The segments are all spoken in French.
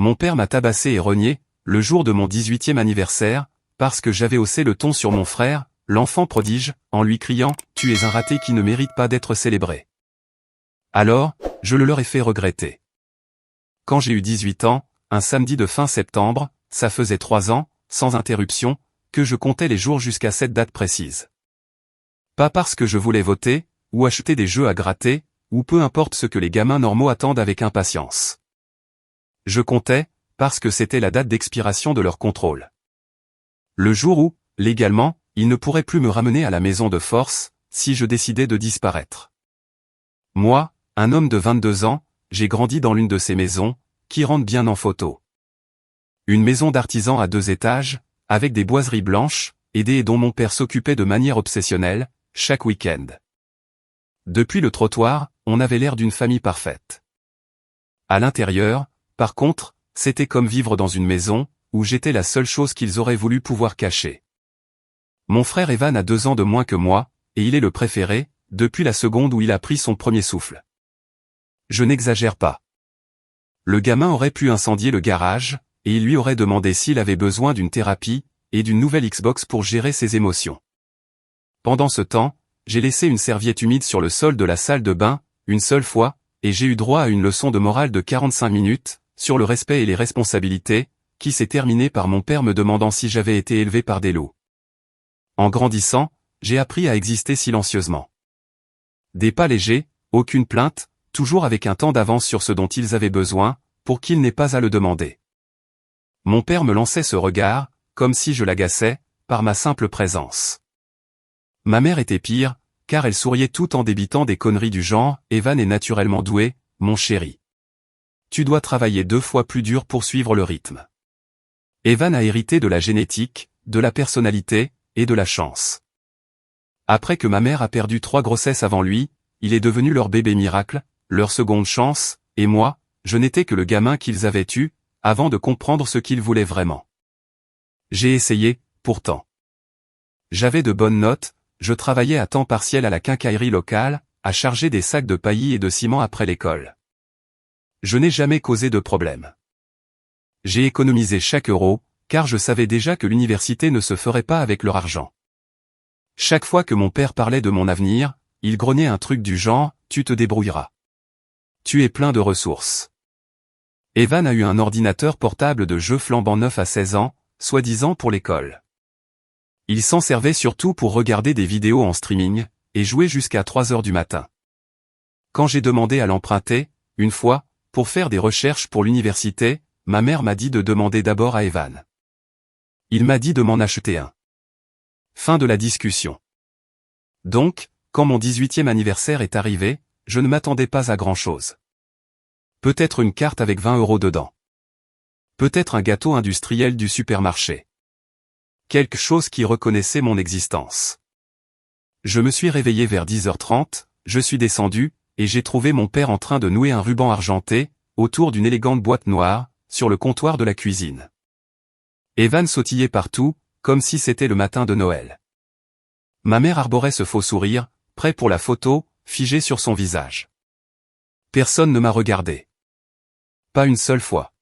Mon père m'a tabassé et renié, le jour de mon 18e anniversaire, parce que j'avais haussé le ton sur mon frère, l'enfant prodige, en lui criant « Tu es un raté qui ne mérite pas d'être célébré ». Alors, je le leur ai fait regretter. Quand j'ai eu 18 ans, un samedi de fin septembre, ça faisait 3 ans, sans interruption, que je comptais les jours jusqu'à cette date précise. Pas parce que je voulais voter, ou acheter des jeux à gratter, ou peu importe ce que les gamins normaux attendent avec impatience. Je comptais, parce que c'était la date d'expiration de leur contrôle. Le jour où, légalement, ils ne pourraient plus me ramener à la maison de force, si je décidais de disparaître. Moi, un homme de 22 ans, j'ai grandi dans l'une de ces maisons, qui rendent bien en photo. Une maison d'artisan à 2 étages, avec des boiseries blanches, et dont mon père s'occupait de manière obsessionnelle, chaque week-end. Depuis le trottoir, on avait l'air d'une famille parfaite. À l'intérieur, par contre, c'était comme vivre dans une maison, où j'étais la seule chose qu'ils auraient voulu pouvoir cacher. Mon frère Evan a 2 ans de moins que moi, et il est le préféré, depuis la seconde où il a pris son premier souffle. Je n'exagère pas. Le gamin aurait pu incendier le garage, et il lui aurait demandé s'il avait besoin d'une thérapie, et d'une nouvelle Xbox pour gérer ses émotions. Pendant ce temps, j'ai laissé une serviette humide sur le sol de la salle de bain, une seule fois, et j'ai eu droit à une leçon de morale de 45 minutes, sur le respect et les responsabilités, qui s'est terminée par mon père me demandant si j'avais été élevé par des loups. En grandissant, j'ai appris à exister silencieusement. Des pas légers, aucune plainte, toujours avec un temps d'avance sur ce dont ils avaient besoin, pour qu'ils n'aient pas à le demander. Mon père me lançait ce regard, comme si je l'agaçais, par ma simple présence. Ma mère était pire, car elle souriait tout en débitant des conneries du genre « Evan est naturellement doué, mon chéri. Tu dois travailler 2 fois plus dur pour suivre le rythme. » Evan a hérité de la génétique, de la personnalité, et de la chance. Après que ma mère a perdu 3 grossesses avant lui, il est devenu leur bébé miracle, leur seconde chance, et moi, je n'étais que le gamin qu'ils avaient eu, avant de comprendre ce qu'ils voulaient vraiment. J'ai essayé, pourtant. J'avais de bonnes notes, je travaillais à temps partiel à la quincaillerie locale, à charger des sacs de paillis et de ciment après l'école. Je n'ai jamais causé de problème. J'ai économisé chaque euro, car je savais déjà que l'université ne se ferait pas avec leur argent. Chaque fois que mon père parlait de mon avenir, il grognait un truc du genre « Tu te débrouilleras. Tu es plein de ressources. » Evan a eu un ordinateur portable de jeux flambant neuf à 16 ans, soi-disant pour l'école. Il s'en servait surtout pour regarder des vidéos en streaming, et jouer jusqu'à 3 heures du matin. Quand j'ai demandé à l'emprunter, une fois, pour faire des recherches pour l'université, ma mère m'a dit de demander d'abord à Evan. Il m'a dit de m'en acheter un. Fin de la discussion. Donc, quand mon 18e anniversaire est arrivé, je ne m'attendais pas à grand-chose. Peut-être une carte avec 20 € dedans. Peut-être un gâteau industriel du supermarché. Quelque chose qui reconnaissait mon existence. Je me suis réveillé vers 10h30, je suis descendu, et j'ai trouvé mon père en train de nouer un ruban argenté, autour d'une élégante boîte noire, sur le comptoir de la cuisine. Evan sautillait partout, comme si c'était le matin de Noël. Ma mère arborait ce faux sourire, prêt pour la photo, figé sur son visage. Personne ne m'a regardé. Pas une seule fois.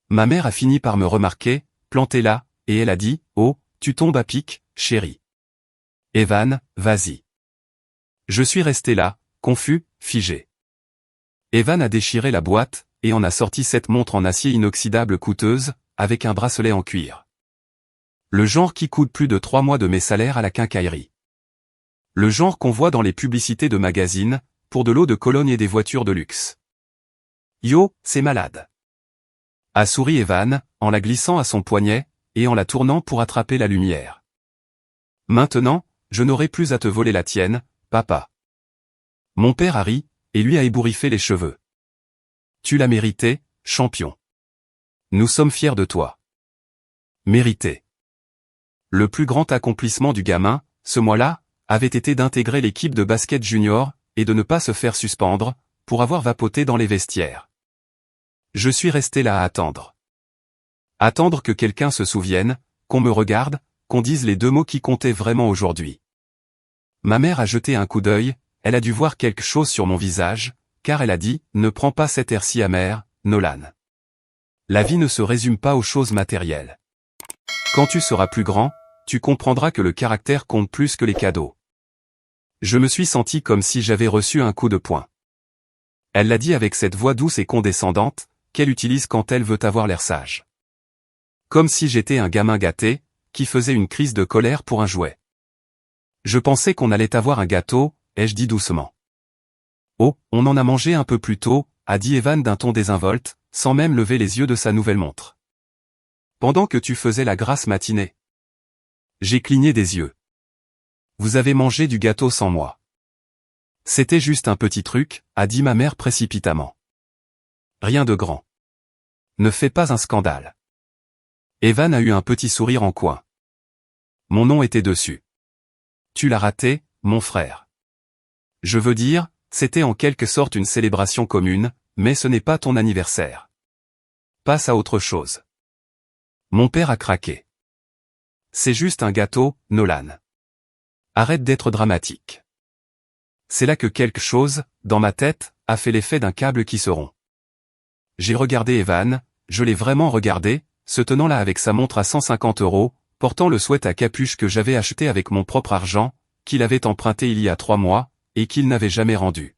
Ma mère a fini par me remarquer, planté là, et elle a dit « Oh, tu tombes à pic, chérie. Evan, vas-y. » Je suis resté là, confus, figé. Evan a déchiré la boîte, et en a sorti cette montre en acier inoxydable coûteuse, avec un bracelet en cuir. Le genre qui coûte plus de 3 mois de mes salaires à la quincaillerie. Le genre qu'on voit dans les publicités de magazines, pour de l'eau de Cologne et des voitures de luxe. Yo, c'est malade. A souri Evan, en la glissant à son poignet, et en la tournant pour attraper la lumière. Maintenant, je n'aurai plus à te voler la tienne, papa. Mon père a ri, et lui a ébouriffé les cheveux. Tu l'as mérité, champion. Nous sommes fiers de toi. Mérité. Le plus grand accomplissement du gamin, ce mois-là, avait été d'intégrer l'équipe de basket junior, et de ne pas se faire suspendre, pour avoir vapoté dans les vestiaires. Je suis resté là à attendre. Attendre que quelqu'un se souvienne, qu'on me regarde, qu'on dise les 2 mots qui comptaient vraiment aujourd'hui. Ma mère a jeté un coup d'œil, elle a dû voir quelque chose sur mon visage, car elle a dit « Ne prends pas cet air si amer, Nolan. La vie ne se résume pas aux choses matérielles. Quand tu seras plus grand, tu comprendras que le caractère compte plus que les cadeaux. Je me suis senti comme si j'avais reçu un coup de poing. Elle l'a dit avec cette voix douce et condescendante, qu'elle utilise quand elle veut avoir l'air sage. Comme si j'étais un gamin gâté, qui faisait une crise de colère pour un jouet. Je pensais qu'on allait avoir un gâteau, ai-je dit doucement. Oh, on en a mangé un peu plus tôt, a dit Evan d'un ton désinvolte, sans même lever les yeux de sa nouvelle montre. Pendant que tu faisais la grasse matinée. J'ai cligné des yeux. Vous avez mangé du gâteau sans moi. C'était juste un petit truc, a dit ma mère précipitamment. Rien de grand. Ne fais pas un scandale. Evan a eu un petit sourire en coin. Mon nom était dessus. Tu l'as raté, mon frère. Je veux dire, c'était en quelque sorte une célébration commune, mais ce n'est pas ton anniversaire. Passe à autre chose. Mon père a craqué. C'est juste un gâteau, Nolan. Arrête d'être dramatique. C'est là que quelque chose, dans ma tête, a fait l'effet d'un câble qui se rompt. J'ai regardé Evan, je l'ai vraiment regardé, se tenant là avec sa montre à 150 €, portant le sweat à capuche que j'avais acheté avec mon propre argent, qu'il avait emprunté il y a 3 mois, et qu'il n'avait jamais rendu.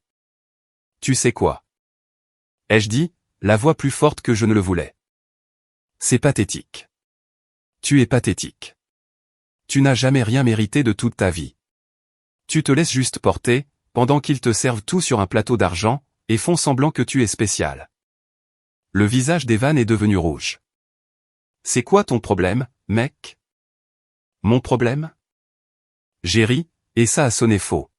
Tu sais quoi? Ai-je dit, la voix plus forte que je ne le voulais. C'est pathétique. Tu es pathétique. Tu n'as jamais rien mérité de toute ta vie. Tu te laisses juste porter, pendant qu'ils te servent tout sur un plateau d'argent, et font semblant que tu es spécial. Le visage d'Evan est devenu rouge. C'est quoi ton problème, mec? Mon problème? J'ai ri, et ça a sonné faux.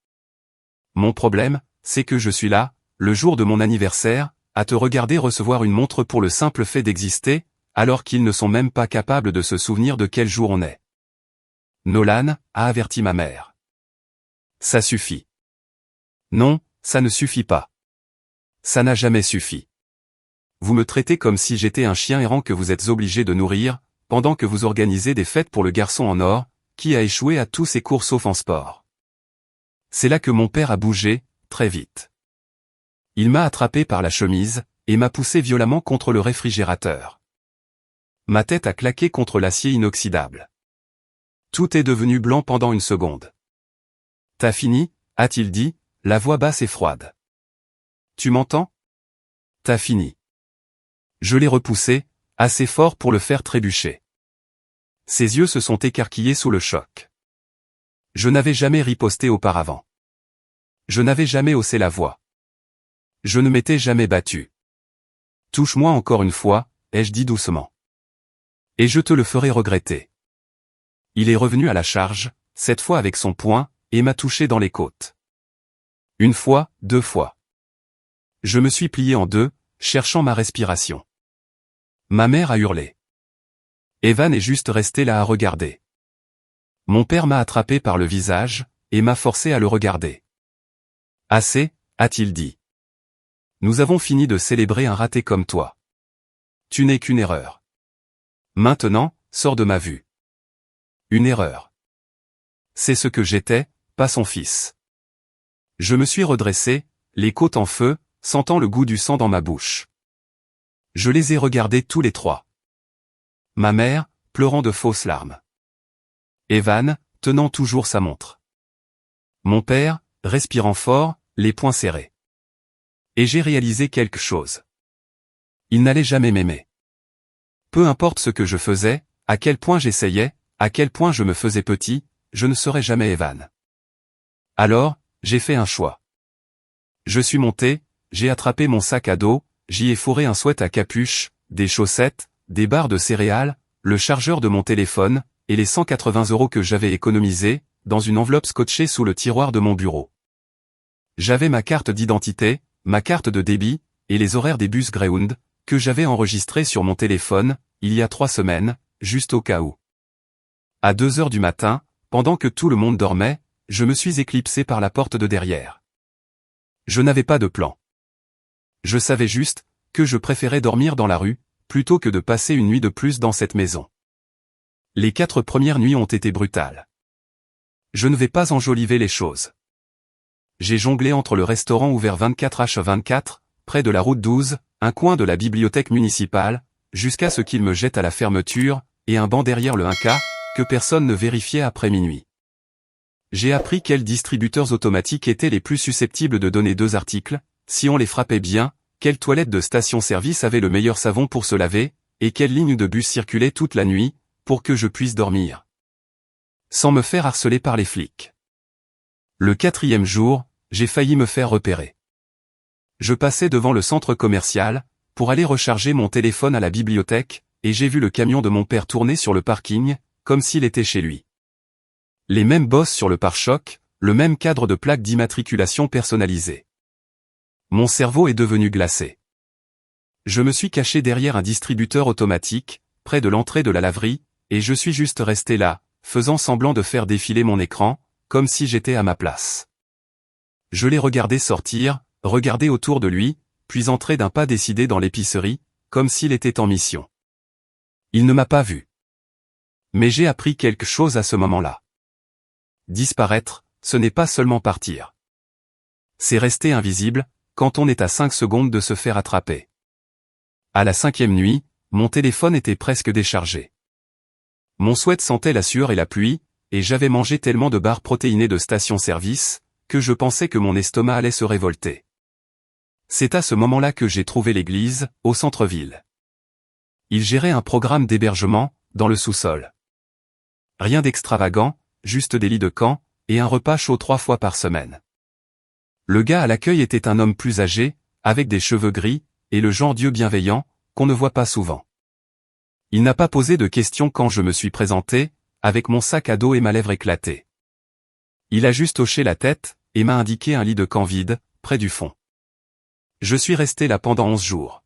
Mon problème, c'est que je suis là, le jour de mon anniversaire, à te regarder recevoir une montre pour le simple fait d'exister, alors qu'ils ne sont même pas capables de se souvenir de quel jour on est. Nolan, a averti ma mère. Ça suffit. Non, ça ne suffit pas. Ça n'a jamais suffi. Vous me traitez comme si j'étais un chien errant que vous êtes obligé de nourrir, pendant que vous organisez des fêtes pour le garçon en or, qui a échoué à tous ses cours sauf en sport. C'est là que mon père a bougé, très vite. Il m'a attrapé par la chemise, et m'a poussé violemment contre le réfrigérateur. Ma tête a claqué contre l'acier inoxydable. Tout est devenu blanc pendant une seconde. T'as fini, a-t-il dit, la voix basse et froide. Tu m'entends? T'as fini. Je l'ai repoussé, assez fort pour le faire trébucher. Ses yeux se sont écarquillés sous le choc. Je n'avais jamais riposté auparavant. Je n'avais jamais haussé la voix. Je ne m'étais jamais battu. Touche-moi encore une fois, ai-je dit doucement. Et je te le ferai regretter. Il est revenu à la charge, cette fois avec son poing, et m'a touché dans les côtes. Une fois, 2 fois. Je me suis plié en deux, cherchant ma respiration. Ma mère a hurlé. Evan est juste resté là à regarder. Mon père m'a attrapé par le visage, et m'a forcé à le regarder. Assez, a-t-il dit. Nous avons fini de célébrer un raté comme toi. Tu n'es qu'une erreur. Maintenant, sors de ma vue. Une erreur. C'est ce que j'étais, pas son fils. Je me suis redressé, les côtes en feu, sentant le goût du sang dans ma bouche. Je les ai regardés tous les trois. Ma mère, pleurant de fausses larmes. Evan, tenant toujours sa montre. Mon père, respirant fort, les poings serrés. Et j'ai réalisé quelque chose. Il n'allait jamais m'aimer. Peu importe ce que je faisais, à quel point j'essayais, à quel point je me faisais petit, je ne serais jamais Evan. Alors, j'ai fait un choix. Je suis monté, j'ai attrapé mon sac à dos, j'y ai fourré un sweat à capuche, des chaussettes, des barres de céréales, le chargeur de mon téléphone, et les 180 € que j'avais économisés, dans une enveloppe scotchée sous le tiroir de mon bureau. J'avais ma carte d'identité, ma carte de débit, et les horaires des bus Greyhound, que j'avais enregistrés sur mon téléphone, il y a 3 semaines, juste au cas où. À 2 heures du matin, pendant que tout le monde dormait, je me suis éclipsé par la porte de derrière. Je n'avais pas de plan. Je savais juste, que je préférais dormir dans la rue, plutôt que de passer une nuit de plus dans cette maison. Les 4 premières nuits ont été brutales. Je ne vais pas enjoliver les choses. J'ai jonglé entre le restaurant ouvert 24h/24, près de la route 12, un coin de la bibliothèque municipale, jusqu'à ce qu'il me jette à la fermeture, et un banc derrière le 1K, que personne ne vérifiait après minuit. J'ai appris quels distributeurs automatiques étaient les plus susceptibles de donner 2 articles, si on les frappait bien, quelle toilette de station-service avait le meilleur savon pour se laver, et quelle ligne de bus circulait toute la nuit, pour que je puisse dormir sans me faire harceler par les flics. Le 4e jour, j'ai failli me faire repérer. Je passais devant le centre commercial, pour aller recharger mon téléphone à la bibliothèque, et j'ai vu le camion de mon père tourner sur le parking, comme s'il était chez lui. Les mêmes bosses sur le pare-choc, le même cadre de plaque d'immatriculation personnalisée. Mon cerveau est devenu glacé. Je me suis caché derrière un distributeur automatique, près de l'entrée de la laverie, et je suis juste resté là, faisant semblant de faire défiler mon écran, comme si j'étais à ma place. Je l'ai regardé sortir, regarder autour de lui, puis entrer d'un pas décidé dans l'épicerie, comme s'il était en mission. Il ne m'a pas vu. Mais j'ai appris quelque chose à ce moment-là. Disparaître, ce n'est pas seulement partir. C'est rester invisible, quand on est à 5 secondes de se faire attraper. À la 5e nuit, mon téléphone était presque déchargé. Mon sweat sentait la sueur et la pluie, et j'avais mangé tellement de barres protéinées de station-service, que je pensais que mon estomac allait se révolter. C'est à ce moment-là que j'ai trouvé l'église, au centre-ville. Il gérait un programme d'hébergement, dans le sous-sol. Rien d'extravagant, juste des lits de camp, et un repas chaud 3 fois par semaine. Le gars à l'accueil était un homme plus âgé, avec des cheveux gris, et le genre Dieu bienveillant, qu'on ne voit pas souvent. Il n'a pas posé de questions quand je me suis présenté, avec mon sac à dos et ma lèvre éclatée. Il a juste hoché la tête, et m'a indiqué un lit de camp vide, près du fond. Je suis resté là pendant 11 jours.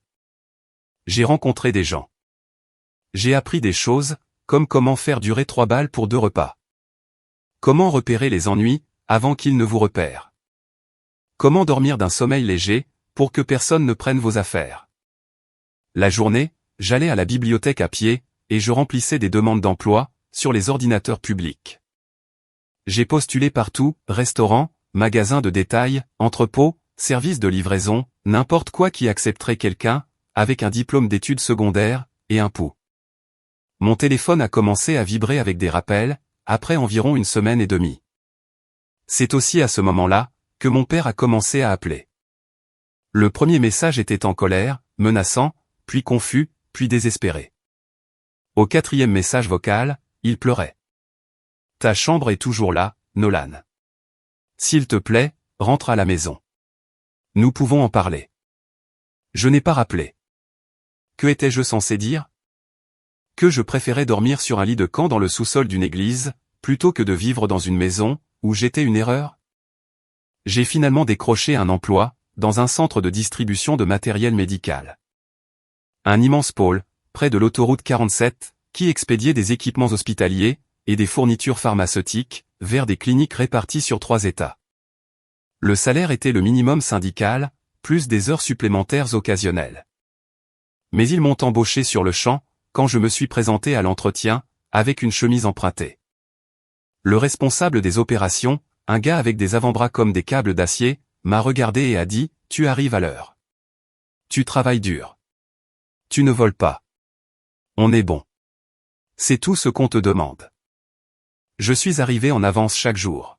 J'ai rencontré des gens. J'ai appris des choses, comme comment faire durer 3 balles pour 2 repas. Comment repérer les ennuis, avant qu'ils ne vous repèrent. Comment dormir d'un sommeil léger, pour que personne ne prenne vos affaires. La journée, j'allais à la bibliothèque à pied, et je remplissais des demandes d'emploi, sur les ordinateurs publics. J'ai postulé partout, restaurants, magasins de détail, entrepôts, services de livraison, n'importe quoi qui accepterait quelqu'un, avec un diplôme d'études secondaires, et un pouls. Mon téléphone a commencé à vibrer avec des rappels, après environ 1 semaine et demie. C'est aussi à ce moment-là, que mon père a commencé à appeler. Le premier message était en colère, menaçant, puis confus, puis désespéré. Au 4e message vocal, il pleurait. Ta chambre est toujours là, Nolan. S'il te plaît, rentre à la maison. Nous pouvons en parler. Je n'ai pas rappelé. Que étais-je censé dire? Que je préférais dormir sur un lit de camp dans le sous-sol d'une église, plutôt que de vivre dans une maison, où j'étais une erreur? J'ai finalement décroché un emploi, dans un centre de distribution de matériel médical. Un immense pôle, près de l'autoroute 47, qui expédiait des équipements hospitaliers, et des fournitures pharmaceutiques, vers des cliniques réparties sur 3 États. Le salaire était le minimum syndical, plus des heures supplémentaires occasionnelles. Mais ils m'ont embauché sur le champ, quand je me suis présenté à l'entretien, avec une chemise empruntée. Le responsable des opérations, un gars avec des avant-bras comme des câbles d'acier, m'a regardé et a dit, « Tu arrives à l'heure. Tu travailles dur. Tu ne voles pas. On est bon. C'est tout ce qu'on te demande. » Je suis arrivé en avance chaque jour.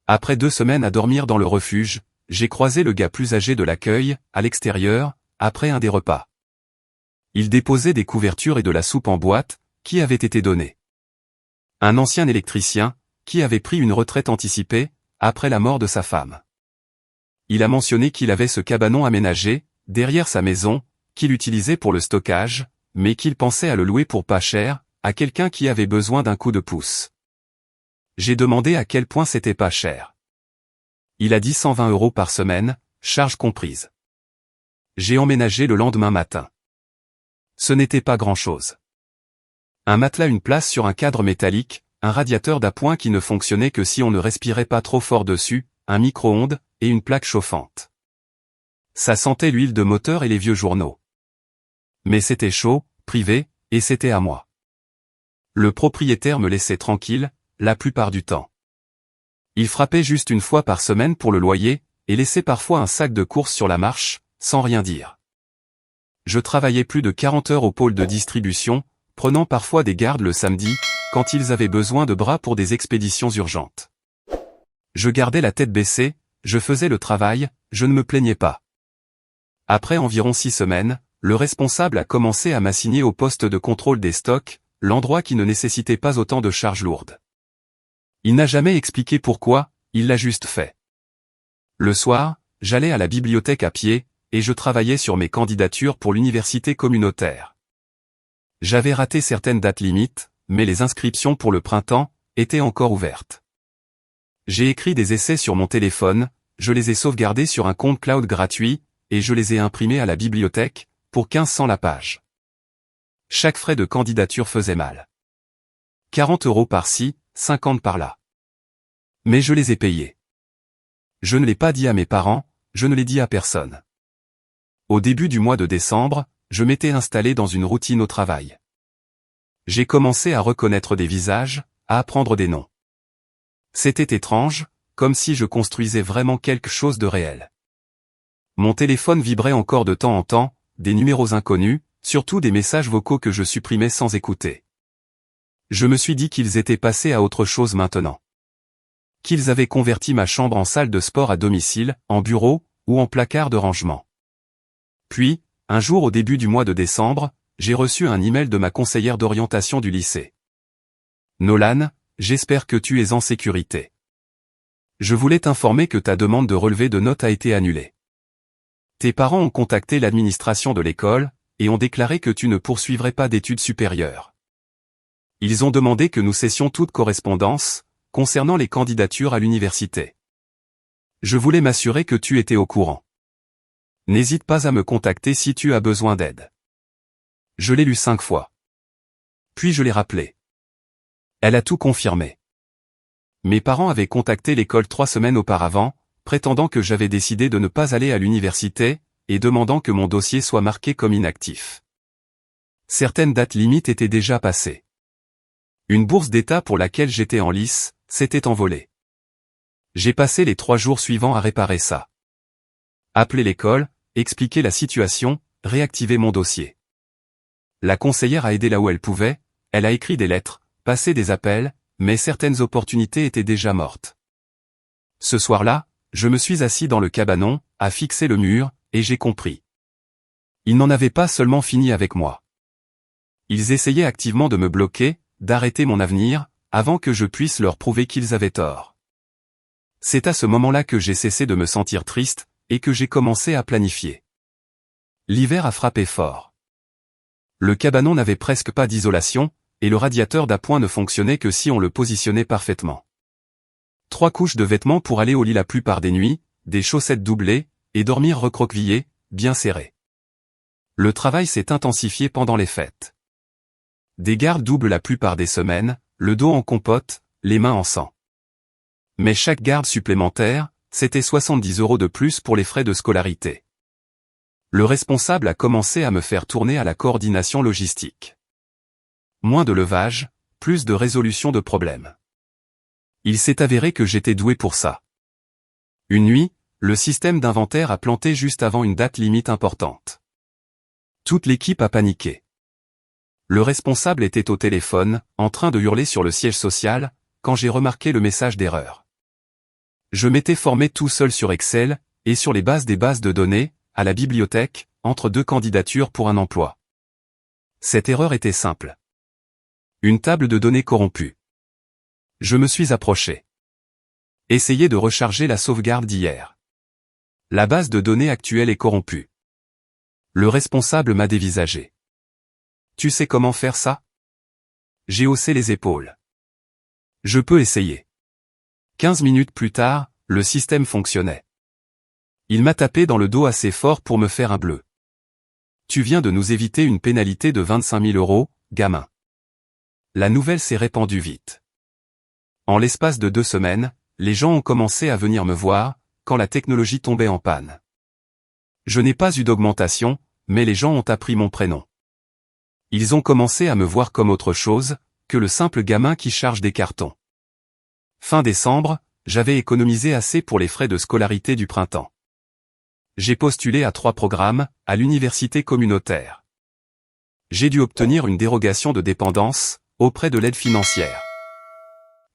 Après 2 semaines à dormir dans le refuge, j'ai croisé le gars plus âgé de l'accueil, à l'extérieur, après un des repas. Il déposait des couvertures et de la soupe en boîte, qui avaient été données. Un ancien électricien, qui avait pris une retraite anticipée, après la mort de sa femme. Il a mentionné qu'il avait ce cabanon aménagé, derrière sa maison, qu'il utilisait pour le stockage, mais qu'il pensait à le louer pour pas cher, à quelqu'un qui avait besoin d'un coup de pouce. J'ai demandé à quel point c'était pas cher. Il a dit 120 € par semaine, charges comprises. J'ai emménagé le lendemain matin. Ce n'était pas grand-chose. Un matelas, une place sur un cadre métallique, un radiateur d'appoint qui ne fonctionnait que si on ne respirait pas trop fort dessus, un micro-ondes, et une plaque chauffante. Ça sentait l'huile de moteur et les vieux journaux. Mais c'était chaud, privé, et c'était à moi. Le propriétaire me laissait tranquille, la plupart du temps. Il frappait juste 1 fois par semaine pour le loyer, et laissait parfois un sac de courses sur la marche, sans rien dire. je travaillais plus de 40 heures au pôle de distribution, prenant parfois des gardes le samedi, quand ils avaient besoin de bras pour des expéditions urgentes. Je gardais la tête baissée, je faisais le travail, je ne me plaignais pas. Après environ 6 semaines, le responsable a commencé à m'assigner au poste de contrôle des stocks, l'endroit qui ne nécessitait pas autant de charges lourdes. Il n'a jamais expliqué pourquoi, il l'a juste fait. Le soir, j'allais à la bibliothèque à pied, et je travaillais sur mes candidatures pour l'université communautaire. J'avais raté certaines dates limites, mais les inscriptions pour le printemps étaient encore ouvertes. J'ai écrit des essais sur mon téléphone, je les ai sauvegardés sur un compte cloud gratuit, et je les ai imprimés à la bibliothèque, pour 1500 la page. Chaque frais de candidature faisait mal. 40 € par-ci, 50 par-là. Mais je les ai payés. Je ne l'ai pas dit à mes parents, je ne l'ai dit à personne. Au début du mois de décembre, je m'étais installé dans une routine au travail. J'ai commencé à reconnaître des visages, à apprendre des noms. C'était étrange, comme si je construisais vraiment quelque chose de réel. Mon téléphone vibrait encore de temps en temps, des numéros inconnus, surtout des messages vocaux que je supprimais sans écouter. Je me suis dit qu'ils étaient passés à autre chose maintenant. Qu'ils avaient converti ma chambre en salle de sport à domicile, en bureau, ou en placard de rangement. Puis, un jour au début du mois de décembre, j'ai reçu un email de ma conseillère d'orientation du lycée. Nolan, j'espère que tu es en sécurité. Je voulais t'informer que ta demande de relevé de notes a été annulée. Tes parents ont contacté l'administration de l'école, et ont déclaré que tu ne poursuivrais pas d'études supérieures. Ils ont demandé que nous cessions toute correspondance, concernant les candidatures à l'université. Je voulais m'assurer que tu étais au courant. N'hésite pas à me contacter si tu as besoin d'aide. Je l'ai lu 5 fois. Puis je l'ai rappelé. Elle a tout confirmé. Mes parents avaient contacté l'école 3 semaines auparavant, prétendant que j'avais décidé de ne pas aller à l'université, et demandant que mon dossier soit marqué comme inactif. Certaines dates limites étaient déjà passées. Une bourse d'État pour laquelle j'étais en lice, s'était envolée. J'ai passé les 3 jours suivants à réparer ça. Appeler l'école, expliquer la situation, réactiver mon dossier. La conseillère a aidé là où elle pouvait, elle a écrit des lettres, passé des appels, mais certaines opportunités étaient déjà mortes. Ce soir-là, je me suis assis dans le cabanon, à fixer le mur, et j'ai compris. Ils n'en avaient pas seulement fini avec moi. Ils essayaient activement de me bloquer, d'arrêter mon avenir, avant que je puisse leur prouver qu'ils avaient tort. C'est à ce moment-là que j'ai cessé de me sentir triste, et que j'ai commencé à planifier. L'hiver a frappé fort. Le cabanon n'avait presque pas d'isolation, et le radiateur d'appoint ne fonctionnait que si on le positionnait parfaitement. 3 couches de vêtements pour aller au lit la plupart des nuits, des chaussettes doublées, et dormir recroquevillé, bien serré. Le travail s'est intensifié pendant les fêtes. Des gardes doubles la plupart des semaines, le dos en compote, les mains en sang. Mais chaque garde supplémentaire, c'était 70 € de plus pour les frais de scolarité. Le responsable a commencé à me faire tourner à la coordination logistique. Moins de levage, plus de résolution de problèmes. Il s'est avéré que j'étais doué pour ça. Une nuit, le système d'inventaire a planté juste avant une date limite importante. Toute l'équipe a paniqué. Le responsable était au téléphone, en train de hurler sur le siège social, quand j'ai remarqué le message d'erreur. Je m'étais formé tout seul sur Excel, et sur les bases des bases de données, à la bibliothèque, entre 2 candidatures pour un emploi. Cette erreur était simple. Une table de données corrompue. Je me suis approché. Essayez de recharger la sauvegarde d'hier. La base de données actuelle est corrompue. Le responsable m'a dévisagé. Tu sais comment faire ça? J'ai haussé les épaules. Je peux essayer. 15 minutes plus tard, le système fonctionnait. Il m'a tapé dans le dos assez fort pour me faire un bleu. Tu viens de nous éviter une pénalité de 25 000 €, gamin. La nouvelle s'est répandue vite. En l'espace de 2 semaines, les gens ont commencé à venir me voir, quand la technologie tombait en panne. Je n'ai pas eu d'augmentation, mais les gens ont appris mon prénom. Ils ont commencé à me voir comme autre chose, que le simple gamin qui charge des cartons. Fin décembre, j'avais économisé assez pour les frais de scolarité du printemps. J'ai postulé à 3 programmes, à l'université communautaire. J'ai dû obtenir une dérogation de dépendance, auprès de l'aide financière.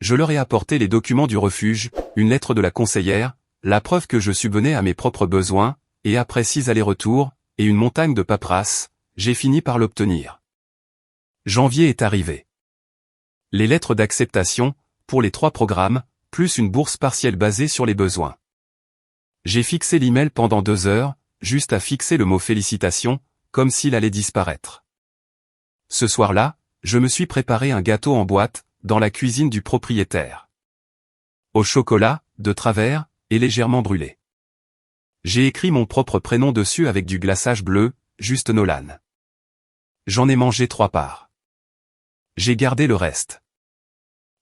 Je leur ai apporté les documents du refuge, une lettre de la conseillère, la preuve que je subvenais à mes propres besoins, et après 6 allers-retours, et une montagne de paperasse, j'ai fini par l'obtenir. Janvier est arrivé. Les lettres d'acceptation, pour les 3 programmes, plus une bourse partielle basée sur les besoins. J'ai fixé l'email pendant 2 heures, juste à fixer le mot félicitations, comme s'il allait disparaître. Ce soir-là, je me suis préparé un gâteau en boîte, dans la cuisine du propriétaire. Au chocolat, de travers, et légèrement brûlé. J'ai écrit mon propre prénom dessus avec du glaçage bleu, juste Nolan. J'en ai mangé 3 parts. J'ai gardé le reste.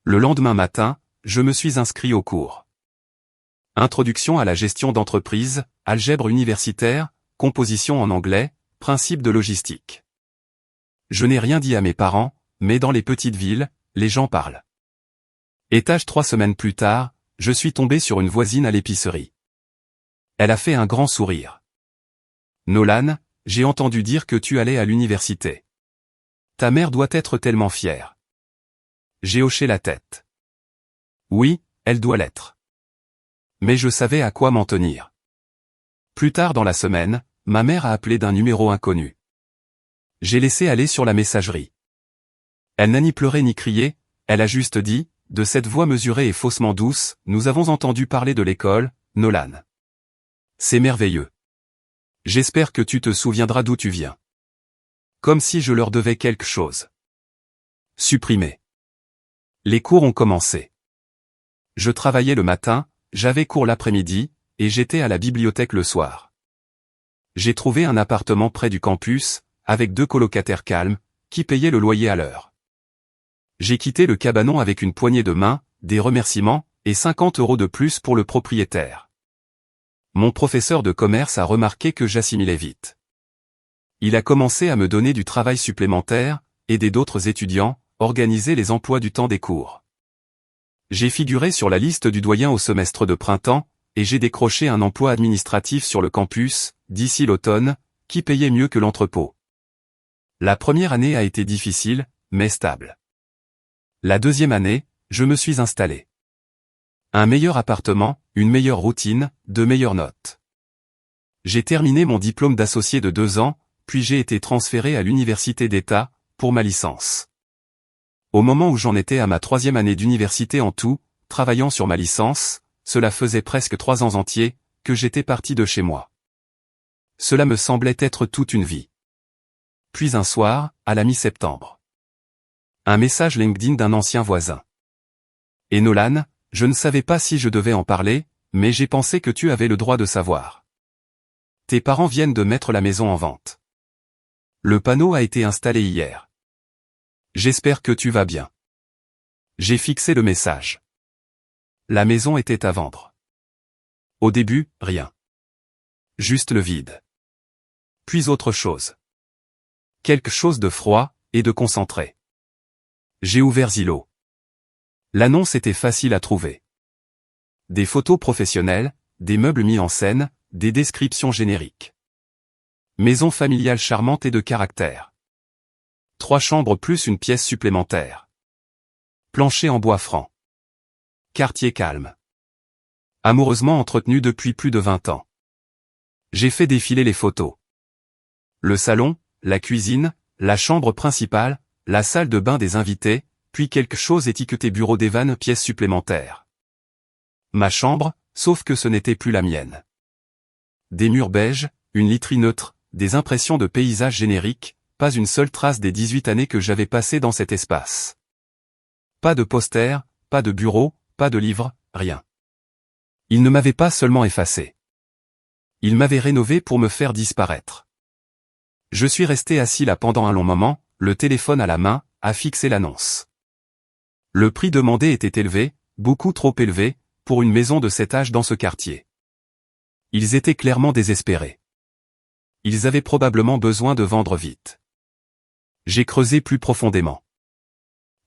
Le lendemain matin, je me suis inscrit au cours. Introduction à la gestion d'entreprise, algèbre universitaire, composition en anglais, principe de logistique. Je n'ai rien dit à mes parents, mais dans les petites villes, les gens parlent. Étage 3 semaines plus tard, je suis tombé sur une voisine à l'épicerie. Elle a fait un grand sourire. Nolan, j'ai entendu dire que tu allais à l'université. Ta mère doit être tellement fière. J'ai hoché la tête. Oui, elle doit l'être. Mais je savais à quoi m'en tenir. Plus tard dans la semaine, ma mère a appelé d'un numéro inconnu. J'ai laissé aller sur la messagerie. Elle n'a ni pleuré ni crié, elle a juste dit, de cette voix mesurée et faussement douce, nous avons entendu parler de l'école, Nolan. C'est merveilleux. J'espère que tu te souviendras d'où tu viens. Comme si je leur devais quelque chose. Supprimé. Les cours ont commencé. Je travaillais le matin, j'avais cours l'après-midi, et j'étais à la bibliothèque le soir. J'ai trouvé un appartement près du campus, avec 2 colocataires calmes, qui payaient le loyer à l'heure. J'ai quitté le cabanon avec une poignée de main, des remerciements, et 50 € de plus pour le propriétaire. Mon professeur de commerce a remarqué que j'assimilais vite. Il a commencé à me donner du travail supplémentaire, aider d'autres étudiants, organiser les emplois du temps des cours. J'ai figuré sur la liste du doyen au semestre de printemps, et j'ai décroché un emploi administratif sur le campus, d'ici l'automne, qui payait mieux que l'entrepôt. La première année a été difficile, mais stable. La deuxième année, je me suis installé. Un meilleur appartement, une meilleure routine, de meilleures notes. J'ai terminé mon diplôme d'associé de 2 ans, puis j'ai été transféré à l'université d'État, pour ma licence. Au moment où j'en étais à ma 3e année d'université en tout, travaillant sur ma licence, cela faisait presque 3 ans entiers, que j'étais parti de chez moi. Cela me semblait être toute une vie. Puis un soir, à la mi-septembre. Un message LinkedIn d'un ancien voisin. Et Nolan, je ne savais pas si je devais en parler, mais j'ai pensé que tu avais le droit de savoir. Tes parents viennent de mettre la maison en vente. Le panneau a été installé hier. J'espère que tu vas bien. J'ai fixé le message. La maison était à vendre. Au début, rien. Juste le vide. Puis autre chose. Quelque chose de froid, et de concentré. J'ai ouvert Zillow. L'annonce était facile à trouver. Des photos professionnelles, des meubles mis en scène, des descriptions génériques. Maison familiale charmante et de caractère. 3 chambres plus une pièce supplémentaire. Plancher en bois franc. Quartier calme. Amoureusement entretenu depuis plus de 20 ans. J'ai fait défiler les photos. Le salon, la cuisine, la chambre principale, la salle de bain des invités, puis quelque chose étiqueté bureau d'Evan pièce supplémentaire. Ma chambre, sauf que ce n'était plus la mienne. Des murs beiges, une literie neutre, des impressions de paysages génériques, pas une seule trace des 18 années que j'avais passées dans cet espace. Pas de poster, pas de bureau, pas de livre, rien. Il ne m'avait pas seulement effacé. Il m'avait rénové pour me faire disparaître. Je suis resté assis là pendant un long moment, le téléphone à la main, à fixer l'annonce. Le prix demandé était élevé, beaucoup trop élevé, pour une maison de cet âge dans ce quartier. Ils étaient clairement désespérés. Ils avaient probablement besoin de vendre vite. J'ai creusé plus profondément.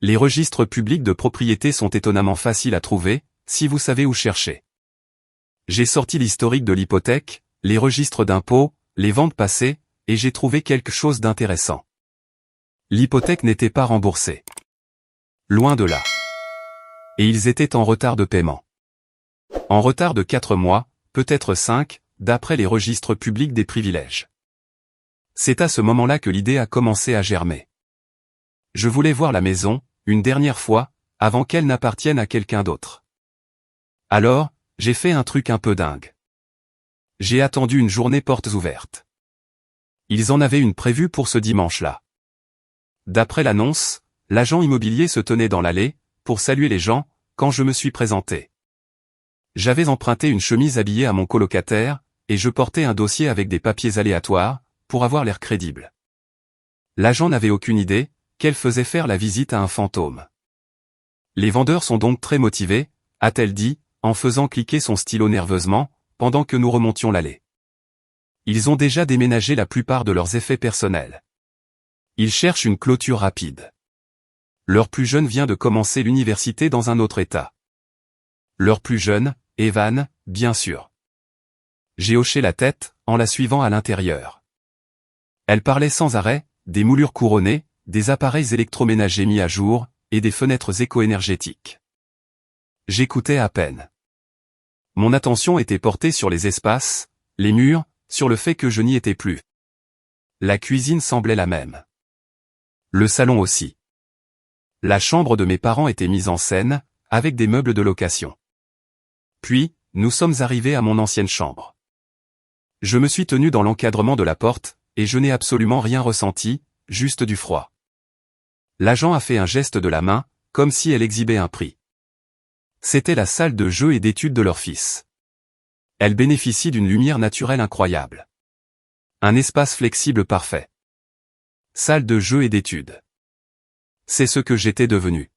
Les registres publics de propriété sont étonnamment faciles à trouver, si vous savez où chercher. J'ai sorti l'historique de l'hypothèque, les registres d'impôts, les ventes passées, et j'ai trouvé quelque chose d'intéressant. L'hypothèque n'était pas remboursée. Loin de là. Et ils étaient en retard de paiement. En retard de 4 mois, peut-être 5, d'après les registres publics des privilèges. C'est à ce moment-là que l'idée a commencé à germer. Je voulais voir la maison, une dernière fois, avant qu'elle n'appartienne à quelqu'un d'autre. Alors, j'ai fait un truc un peu dingue. J'ai attendu une journée portes ouvertes. Ils en avaient une prévue pour ce dimanche-là. D'après l'annonce, l'agent immobilier se tenait dans l'allée, pour saluer les gens, quand je me suis présenté. J'avais emprunté une chemise habillée à mon colocataire, et je portais un dossier avec des papiers aléatoires, pour avoir l'air crédible. L'agent n'avait aucune idée qu'elle faisait faire la visite à un fantôme. Les vendeurs sont donc très motivés, a-t-elle dit, en faisant cliquer son stylo nerveusement, pendant que nous remontions l'allée. Ils ont déjà déménagé la plupart de leurs effets personnels. Ils cherchent une clôture rapide. Leur plus jeune vient de commencer l'université dans un autre état. Leur plus jeune, Evan, bien sûr. J'ai hoché la tête, en la suivant à l'intérieur. Elle parlait sans arrêt, des moulures couronnées, des appareils électroménagers mis à jour, et des fenêtres éco-énergétiques. J'écoutais à peine. Mon attention était portée sur les espaces, les murs, sur le fait que je n'y étais plus. La cuisine semblait la même. Le salon aussi. La chambre de mes parents était mise en scène, avec des meubles de location. Puis, nous sommes arrivés à mon ancienne chambre. Je me suis tenu dans l'encadrement de la porte, et je n'ai absolument rien ressenti, juste du froid. L'agent a fait un geste de la main, comme si elle exhibait un prix. C'était la salle de jeu et d'études de leur fils. Elle bénéficie d'une lumière naturelle incroyable. Un espace flexible parfait. Salle de jeu et d'études. C'est ce que j'étais devenu.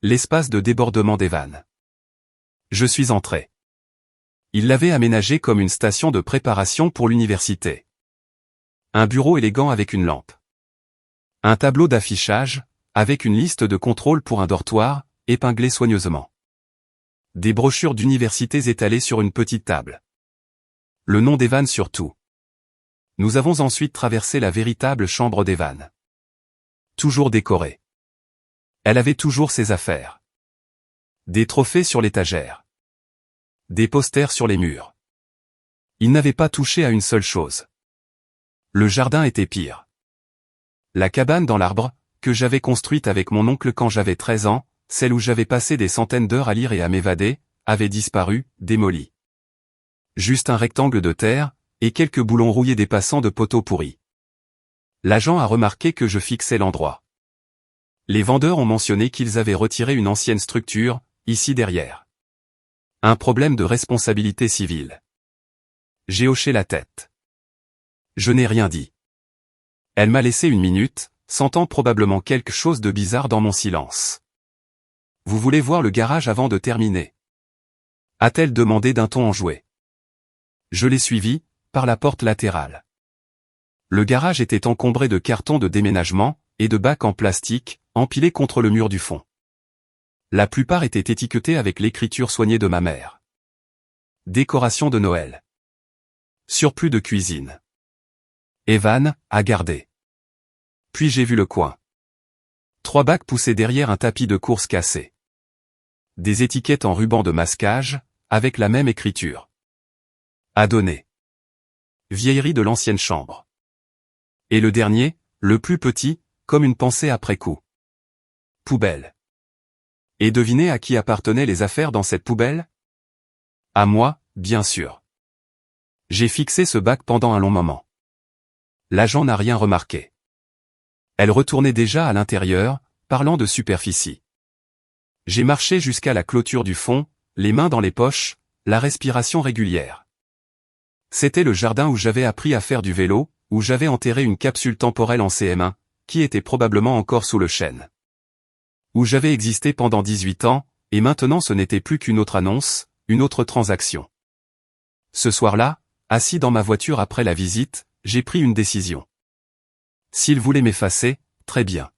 L'espace de débordement d'Evan. Je suis entré. Il l'avait aménagé comme une station de préparation pour l'université. Un bureau élégant avec une lampe. Un tableau d'affichage, avec une liste de contrôle pour un dortoir, épinglé soigneusement. Des brochures d'universités étalées sur une petite table. Le nom d'Evan surtout. Nous avons ensuite traversé la véritable chambre d'Evan. Toujours décorée. Elle avait toujours ses affaires. Des trophées sur l'étagère. Des posters sur les murs. Il n'avait pas touché à une seule chose. Le jardin était pire. La cabane dans l'arbre, que j'avais construite avec mon oncle quand j'avais 13 ans, celle où j'avais passé des centaines d'heures à lire et à m'évader, avait disparu, démolie. Juste un rectangle de terre, et quelques boulons rouillés dépassant de poteaux pourris. L'agent a remarqué que je fixais l'endroit. Les vendeurs ont mentionné qu'ils avaient retiré une ancienne structure, ici derrière. Un problème de responsabilité civile. J'ai hoché la tête. Je n'ai rien dit. Elle m'a laissé une minute, sentant probablement quelque chose de bizarre dans mon silence. Vous voulez voir le garage avant de terminer? A-t-elle demandé d'un ton enjoué. Je l'ai suivi, par la porte latérale. Le garage était encombré de cartons de déménagement, et de bacs en plastique, empilés contre le mur du fond. La plupart étaient étiquetés avec l'écriture soignée de ma mère. Décoration de Noël. Surplus de cuisine. Evan, à garder. Puis j'ai vu le coin. 3 bacs poussés derrière un tapis de course cassé. Des étiquettes en ruban de masquage, avec la même écriture. À donner. Vieillerie de l'ancienne chambre. Et le dernier, le plus petit, comme une pensée après coup. Poubelle. Et devinez à qui appartenaient les affaires dans cette poubelle? À moi, bien sûr. J'ai fixé ce bac pendant un long moment. L'agent n'a rien remarqué. Elle retournait déjà à l'intérieur, parlant de superficie. J'ai marché jusqu'à la clôture du fond, les mains dans les poches, la respiration régulière. C'était le jardin où j'avais appris à faire du vélo, où j'avais enterré une capsule temporelle en CM1, qui était probablement encore sous le chêne. Où j'avais existé pendant 18 ans, et maintenant ce n'était plus qu'une autre annonce, une autre transaction. Ce soir-là, assis dans ma voiture après la visite, j'ai pris une décision. S'ils voulaient m'effacer, très bien.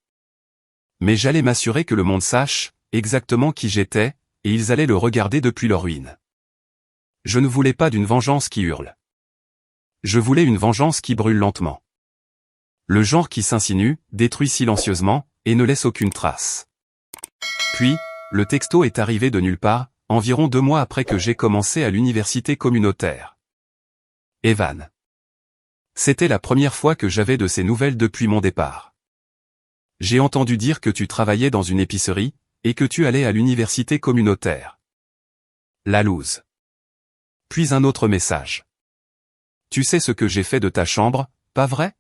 Mais j'allais m'assurer que le monde sache exactement qui j'étais, et ils allaient le regarder depuis leur ruine. Je ne voulais pas d'une vengeance qui hurle. Je voulais une vengeance qui brûle lentement. Le genre qui s'insinue, détruit silencieusement, et ne laisse aucune trace. Puis, le texto est arrivé de nulle part, environ 2 mois après que j'ai commencé à l'université communautaire. Evan. C'était la première fois que j'avais de ces nouvelles depuis mon départ. J'ai entendu dire que tu travaillais dans une épicerie, et que tu allais à l'université communautaire. La loose. Puis un autre message. Tu sais ce que j'ai fait de ta chambre, pas vrai?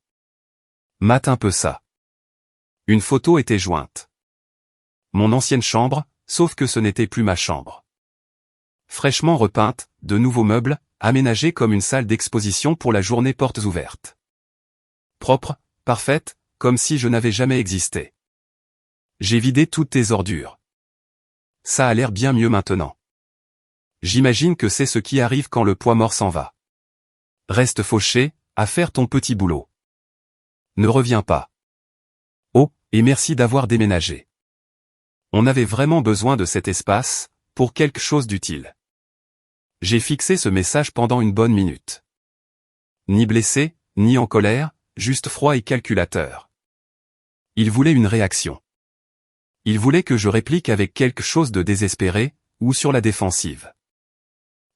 Mate un peu ça. Une photo était jointe. Mon ancienne chambre, sauf que ce n'était plus ma chambre. Fraîchement repeinte, de nouveaux meubles, aménagés comme une salle d'exposition pour la journée portes ouvertes. Propre, parfaite, comme si je n'avais jamais existé. J'ai vidé toutes tes ordures. Ça a l'air bien mieux maintenant. J'imagine que c'est ce qui arrive quand le poids mort s'en va. Reste fauché, à faire ton petit boulot. Ne reviens pas. Oh, et merci d'avoir déménagé. On avait vraiment besoin de cet espace, pour quelque chose d'utile. J'ai fixé ce message pendant une bonne minute. Ni blessé, ni en colère, juste froid et calculateur. Il voulait une réaction. Il voulait que je réplique avec quelque chose de désespéré, ou sur la défensive.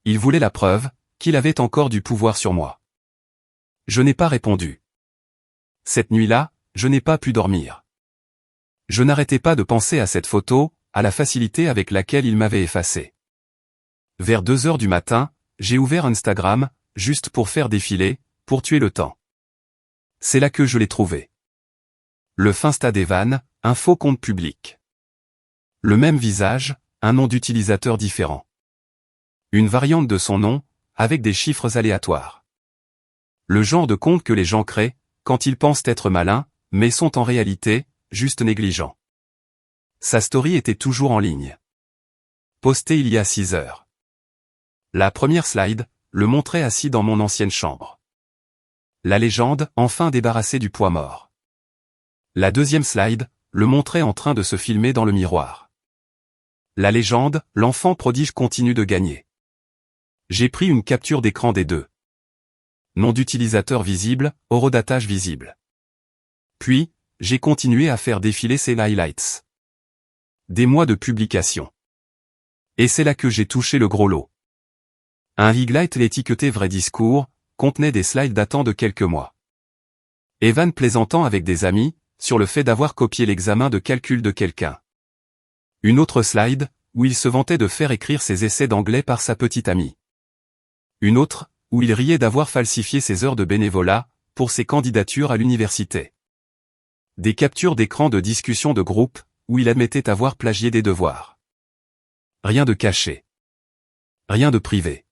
Il voulait la preuve, qu'il avait encore du pouvoir sur moi. Je n'ai pas répondu. Cette nuit-là, je n'ai pas pu dormir. Je n'arrêtais pas de penser à cette photo, à la facilité avec laquelle il m'avait effacé. Vers 2 heures du matin, j'ai ouvert Instagram, juste pour faire défiler, pour tuer le temps. C'est là que je l'ai trouvé. Le Finsta d'Evan, un faux compte public. Le même visage, un nom d'utilisateur différent. Une variante de son nom, avec des chiffres aléatoires. Le genre de compte que les gens créent, quand ils pensent être malins, mais sont en réalité, juste négligents. Sa story était toujours en ligne. Postée il y a 6 heures. La première slide, le montrait assis dans mon ancienne chambre. La légende, enfin débarrassé du poids mort. La deuxième slide, le montrait en train de se filmer dans le miroir. La légende, l'enfant prodige continue de gagner. J'ai pris une capture d'écran des deux. Nom d'utilisateur visible, horodatage visible. Puis, j'ai continué à faire défiler ces highlights. Des mois de publication. Et c'est là que j'ai touché le gros lot. Un highlight étiqueté vrai discours, contenait des slides datant de quelques mois. Evan plaisantant avec des amis, sur le fait d'avoir copié l'examen de calcul de quelqu'un. Une autre slide, où il se vantait de faire écrire ses essais d'anglais par sa petite amie. Une autre, où il riait d'avoir falsifié ses heures de bénévolat, pour ses candidatures à l'université. Des captures d'écran de discussions de groupe, où il admettait avoir plagié des devoirs. Rien de caché. Rien de privé.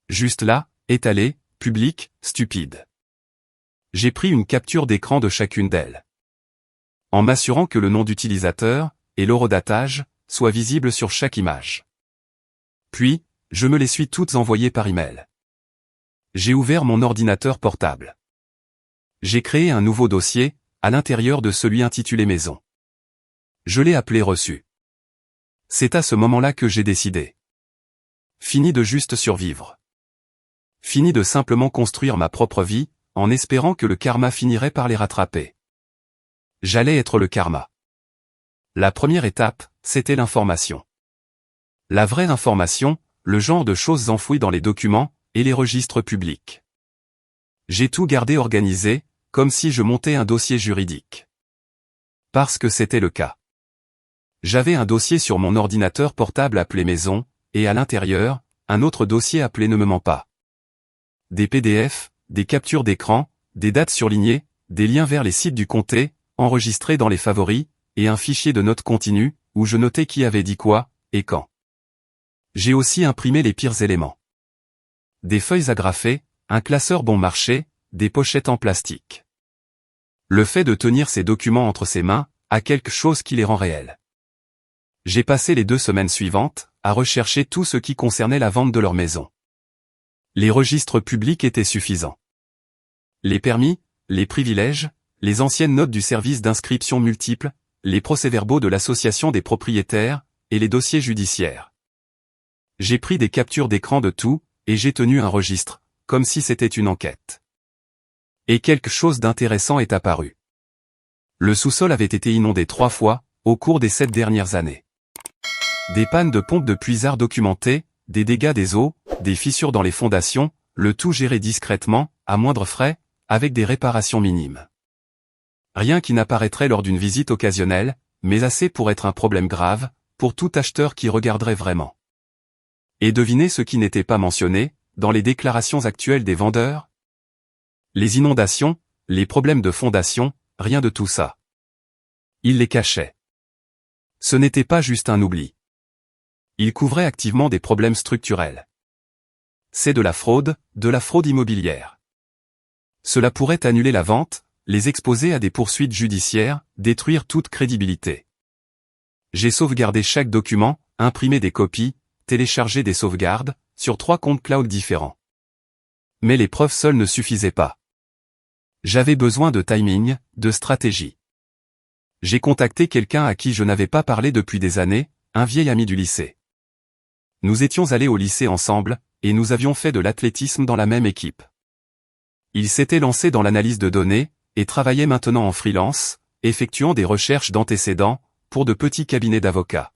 Juste là, étalé, public, stupide. J'ai pris une capture d'écran de chacune d'elles. En m'assurant que le nom d'utilisateur, et l'horodatage, soient visibles sur chaque image. Puis, je me les suis toutes envoyées par email. J'ai ouvert mon ordinateur portable. J'ai créé un nouveau dossier, à l'intérieur de celui intitulé Maison. Je l'ai appelé Reçu. C'est à ce moment-là que j'ai décidé. Fini de juste survivre. Fini de simplement construire ma propre vie, en espérant que le karma finirait par les rattraper. J'allais être le karma. La première étape, c'était l'information. La vraie information, le genre de choses enfouies dans les documents, et les registres publics. J'ai tout gardé organisé, comme si je montais un dossier juridique. Parce que c'était le cas. J'avais un dossier sur mon ordinateur portable appelé Maison, et à l'intérieur, un autre dossier appelé Ne me mens pas. Des PDF, des captures d'écran, des dates surlignées, des liens vers les sites du comté, enregistrés dans les favoris, et un fichier de notes continues, où je notais qui avait dit quoi, et quand. J'ai aussi imprimé les pires éléments. Des feuilles agrafées, un classeur bon marché, des pochettes en plastique. Le fait de tenir ces documents entre ses mains, a quelque chose qui les rend réels. J'ai passé les 2 semaines suivantes, à rechercher tout ce qui concernait la vente de leur maison. Les registres publics étaient suffisants. Les permis, les privilèges, les anciennes notes du service d'inscription multiple, les procès-verbaux de l'association des propriétaires, et les dossiers judiciaires. J'ai pris des captures d'écran de tout, et j'ai tenu un registre, comme si c'était une enquête. Et quelque chose d'intéressant est apparu. Le sous-sol avait été inondé 3 fois, au cours des 7 dernières années. Des pannes de pompe de puisard documentées, des dégâts des eaux, des fissures dans les fondations, le tout géré discrètement, à moindre frais, avec des réparations minimes. Rien qui n'apparaîtrait lors d'une visite occasionnelle, mais assez pour être un problème grave, pour tout acheteur qui regarderait vraiment. Et devinez ce qui n'était pas mentionné, dans les déclarations actuelles des vendeurs? Les inondations, les problèmes de fondation, rien de tout ça. Ils les cachaient. Ce n'était pas juste un oubli. Ils couvraient activement des problèmes structurels. C'est de la fraude immobilière. Cela pourrait annuler la vente, les exposer à des poursuites judiciaires, détruire toute crédibilité. J'ai sauvegardé chaque document, imprimé des copies, téléchargé des sauvegardes, sur 3 comptes cloud différents. Mais les preuves seules ne suffisaient pas. J'avais besoin de timing, de stratégie. J'ai contacté quelqu'un à qui je n'avais pas parlé depuis des années, un vieil ami du lycée. Nous étions allés au lycée ensemble, et nous avions fait de l'athlétisme dans la même équipe. Il s'était lancé dans l'analyse de données, et travaillait maintenant en freelance, effectuant des recherches d'antécédents, pour de petits cabinets d'avocats.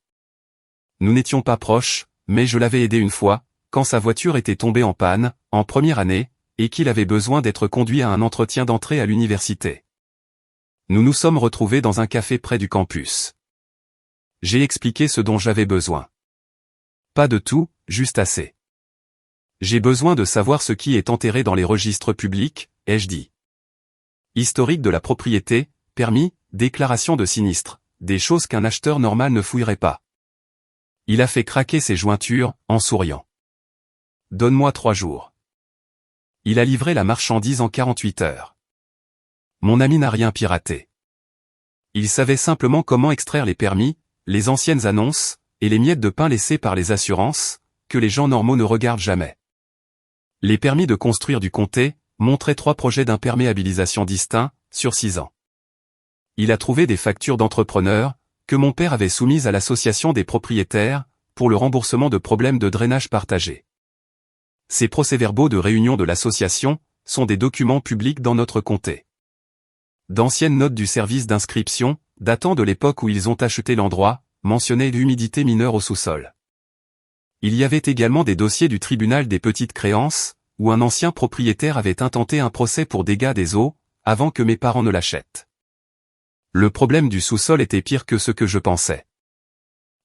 Nous n'étions pas proches, mais je l'avais aidé une fois, quand sa voiture était tombée en panne, en première année, et qu'il avait besoin d'être conduit à un entretien d'entrée à l'université. Nous nous sommes retrouvés dans un café près du campus. J'ai expliqué ce dont j'avais besoin. Pas de tout, juste assez. J'ai besoin de savoir ce qui est enterré dans les registres publics, ai-je dit. Historique de la propriété, permis, déclaration de sinistre, des choses qu'un acheteur normal ne fouillerait pas. Il a fait craquer ses jointures, en souriant. Donne-moi 3 jours. Il a livré la marchandise en 48 heures. Mon ami n'a rien piraté. Il savait simplement comment extraire les permis, les anciennes annonces, et les miettes de pain laissées par les assurances, que les gens normaux ne regardent jamais. Les permis de construire du comté montraient 3 projets d'imperméabilisation distincts, sur 6 ans. Il a trouvé des factures d'entrepreneurs, que mon père avait soumises à l'association des propriétaires, pour le remboursement de problèmes de drainage partagé. Ces procès-verbaux de réunion de l'association sont des documents publics dans notre comté. D'anciennes notes du service d'inscription, datant de l'époque où ils ont acheté l'endroit, mentionnaient l'humidité mineure au sous-sol. Il y avait également des dossiers du tribunal des petites créances, où un ancien propriétaire avait intenté un procès pour dégâts des eaux, avant que mes parents ne l'achètent. Le problème du sous-sol était pire que ce que je pensais.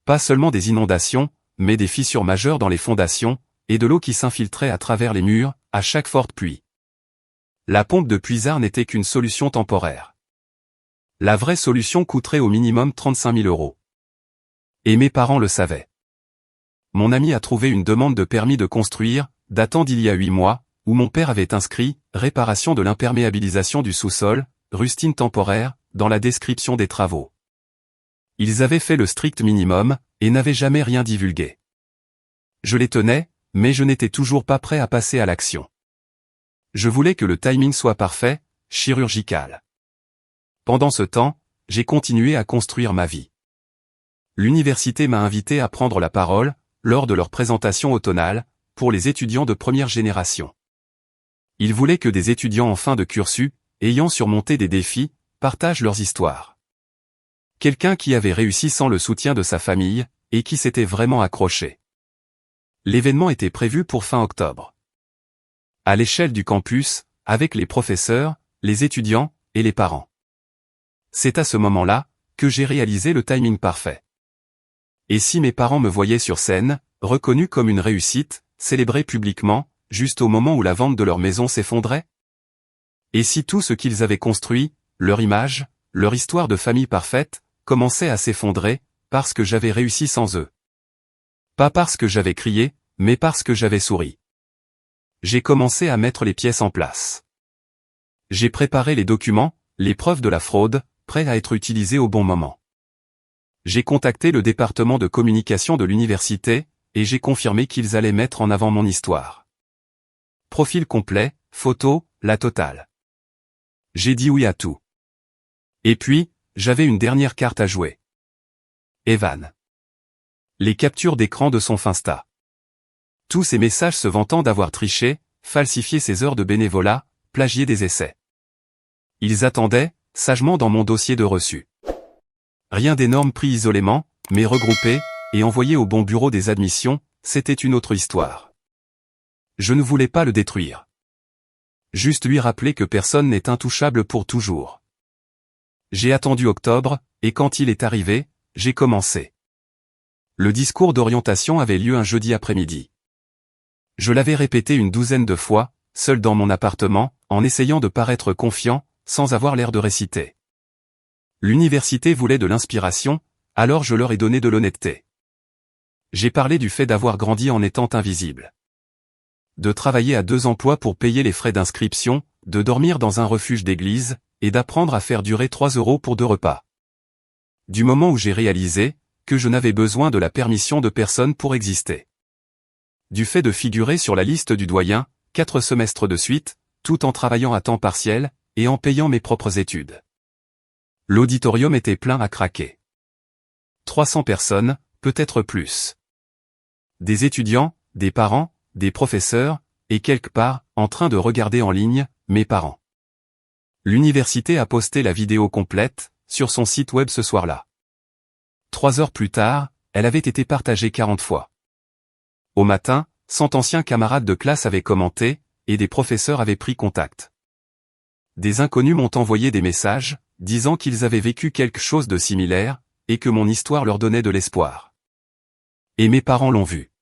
Pas seulement des inondations, mais des fissures majeures dans les fondations, et de l'eau qui s'infiltrait à travers les murs, à chaque forte pluie. La pompe de puisard n'était qu'une solution temporaire. La vraie solution coûterait au minimum 35 000 €. Et mes parents le savaient. Mon ami a trouvé une demande de permis de construire, datant d'il y a 8 mois, où mon père avait inscrit « Réparation de l'imperméabilisation du sous-sol, rustine temporaire », dans la description des travaux. Ils avaient fait le strict minimum, et n'avaient jamais rien divulgué. Je les tenais, mais je n'étais toujours pas prêt à passer à l'action. Je voulais que le timing soit parfait, chirurgical. Pendant ce temps, j'ai continué à construire ma vie. L'université m'a invité à prendre la parole, lors de leur présentation automnale, pour les étudiants de première génération. Ils voulaient que des étudiants en fin de cursus, ayant surmonté des défis, partagent leurs histoires. Quelqu'un qui avait réussi sans le soutien de sa famille, et qui s'était vraiment accroché. L'événement était prévu pour fin octobre. À l'échelle du campus, avec les professeurs, les étudiants, et les parents. C'est à ce moment-là, que j'ai réalisé le timing parfait. Et si mes parents me voyaient sur scène, reconnu comme une réussite, célébré publiquement, juste au moment où la vente de leur maison s'effondrait? Et si tout ce qu'ils avaient construit, leur image, leur histoire de famille parfaite, commençait à s'effondrer, parce que j'avais réussi sans eux? Pas parce que j'avais crié, mais parce que j'avais souri. J'ai commencé à mettre les pièces en place. J'ai préparé les documents, les preuves de la fraude, prêts à être utilisés au bon moment. J'ai contacté le département de communication de l'université, et j'ai confirmé qu'ils allaient mettre en avant mon histoire. Profil complet, photo, la totale. J'ai dit oui à tout. Et puis, j'avais une dernière carte à jouer. Evan. Les captures d'écran de son Finsta. Tous ces messages se vantant d'avoir triché, falsifier ses heures de bénévolat, plagier des essais. Ils attendaient, sagement dans mon dossier de reçu. Rien d'énorme pris isolément, mais regroupé, et envoyé au bon bureau des admissions, c'était une autre histoire. Je ne voulais pas le détruire. Juste lui rappeler que personne n'est intouchable pour toujours. J'ai attendu octobre, et quand il est arrivé, j'ai commencé. Le discours d'orientation avait lieu un jeudi après-midi. Je l'avais répété une douzaine de fois, seul dans mon appartement, en essayant de paraître confiant, sans avoir l'air de réciter. L'université voulait de l'inspiration, alors je leur ai donné de l'honnêteté. J'ai parlé du fait d'avoir grandi en étant invisible. De travailler à 2 emplois pour payer les frais d'inscription, de dormir dans un refuge d'église, et d'apprendre à faire durer 3 € pour 2 repas. Du moment où j'ai réalisé que je n'avais besoin de la permission de personne pour exister. Du fait de figurer sur la liste du doyen, 4 semestres de suite, tout en travaillant à temps partiel, et en payant mes propres études. L'auditorium était plein à craquer. 300 personnes, peut-être plus. Des étudiants, des parents, des professeurs, et quelque part, en train de regarder en ligne, mes parents. L'université a posté la vidéo complète, sur son site web ce soir-là. 3 heures plus tard, elle avait été partagée 40 fois. Au matin, 100 anciens camarades de classe avaient commenté, et des professeurs avaient pris contact. Des inconnus m'ont envoyé des messages, disant qu'ils avaient vécu quelque chose de similaire, et que mon histoire leur donnait de l'espoir. Et mes parents l'ont vu.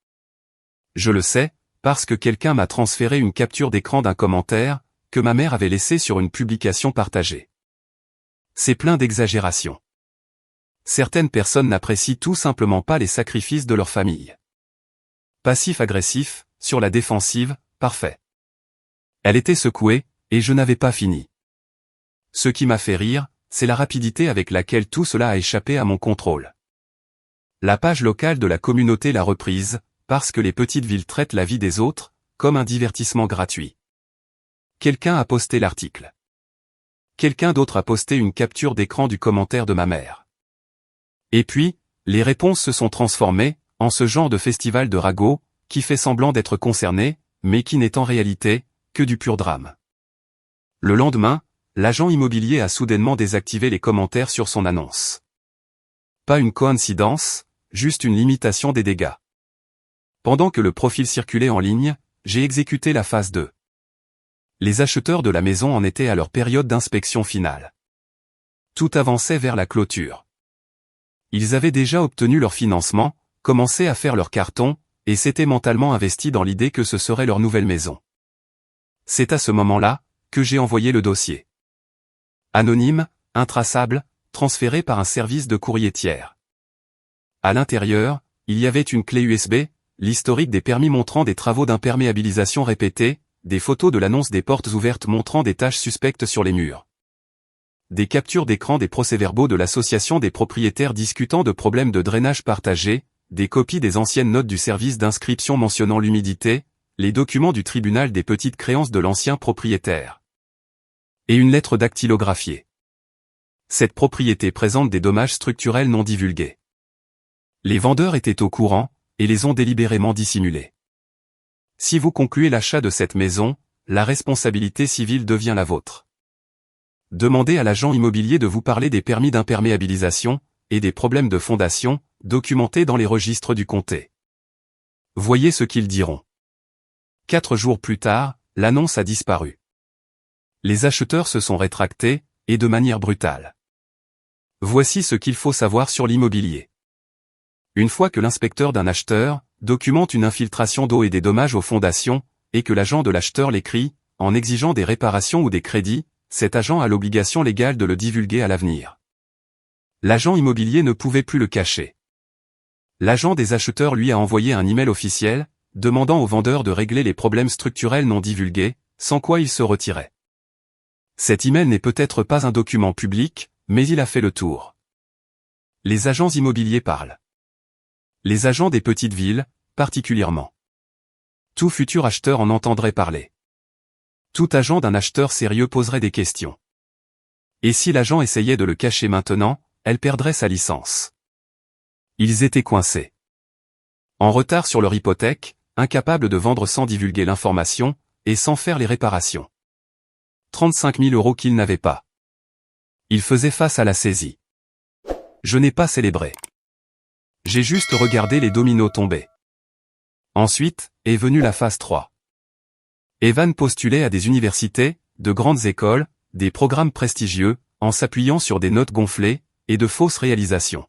Je le sais, parce que quelqu'un m'a transféré une capture d'écran d'un commentaire, que ma mère avait laissé sur une publication partagée. C'est plein d'exagération. Certaines personnes n'apprécient tout simplement pas les sacrifices de leur famille. Passif-agressif, sur la défensive, parfait. Elle était secouée, et je n'avais pas fini. Ce qui m'a fait rire, c'est la rapidité avec laquelle tout cela a échappé à mon contrôle. La page locale de la communauté l'a reprise, parce que les petites villes traitent la vie des autres, comme un divertissement gratuit. Quelqu'un a posté l'article. Quelqu'un d'autre a posté une capture d'écran du commentaire de ma mère. Et puis, les réponses se sont transformées, en ce genre de festival de ragots, qui fait semblant d'être concerné, mais qui n'est en réalité, que du pur drame. Le lendemain, l'agent immobilier a soudainement désactivé les commentaires sur son annonce. Pas une coïncidence, juste une limitation des dégâts. Pendant que le profil circulait en ligne, j'ai exécuté la phase 2. Les acheteurs de la maison en étaient à leur période d'inspection finale. Tout avançait vers la clôture. Ils avaient déjà obtenu leur financement, commencé à faire leur carton, et s'étaient mentalement investis dans l'idée que ce serait leur nouvelle maison. C'est à ce moment-là, que j'ai envoyé le dossier. Anonyme, intraçable, transféré par un service de courrier tiers. À l'intérieur, il y avait une clé USB, l'historique des permis montrant des travaux d'imperméabilisation répétés, des photos de l'annonce des portes ouvertes montrant des taches suspectes sur les murs. Des captures d'écran des procès-verbaux de l'association des propriétaires discutant de problèmes de drainage partagé, des copies des anciennes notes du service d'inscription mentionnant l'humidité, les documents du tribunal des petites créances de l'ancien propriétaire. Et une lettre dactylographiée. Cette propriété présente des dommages structurels non divulgués. Les vendeurs étaient au courant, et les ont délibérément dissimulés. Si vous concluez l'achat de cette maison, la responsabilité civile devient la vôtre. Demandez à l'agent immobilier de vous parler des permis d'imperméabilisation, et des problèmes de fondation, documentés dans les registres du comté. Voyez ce qu'ils diront. 4 jours plus tard, l'annonce a disparu. Les acheteurs se sont rétractés, et de manière brutale. Voici ce qu'il faut savoir sur l'immobilier. Une fois que l'inspecteur d'un acheteur documente une infiltration d'eau et des dommages aux fondations, et que l'agent de l'acheteur l'écrit, en exigeant des réparations ou des crédits, cet agent a l'obligation légale de le divulguer à l'avenir. L'agent immobilier ne pouvait plus le cacher. L'agent des acheteurs lui a envoyé un email officiel, demandant au vendeur de régler les problèmes structurels non divulgués, sans quoi il se retirait. Cet email n'est peut-être pas un document public, mais il a fait le tour. Les agents immobiliers parlent. Les agents des petites villes, particulièrement. Tout futur acheteur en entendrait parler. Tout agent d'un acheteur sérieux poserait des questions. Et si l'agent essayait de le cacher maintenant, elle perdrait sa licence. Ils étaient coincés. En retard sur leur hypothèque, incapables de vendre sans divulguer l'information, et sans faire les réparations. 35 000 € qu'il n'avait pas. Il faisait face à la saisie. Je n'ai pas célébré. J'ai juste regardé les dominos tomber. Ensuite, est venue la phase 3. Evan postulait à des universités, de grandes écoles, des programmes prestigieux, en s'appuyant sur des notes gonflées, et de fausses réalisations.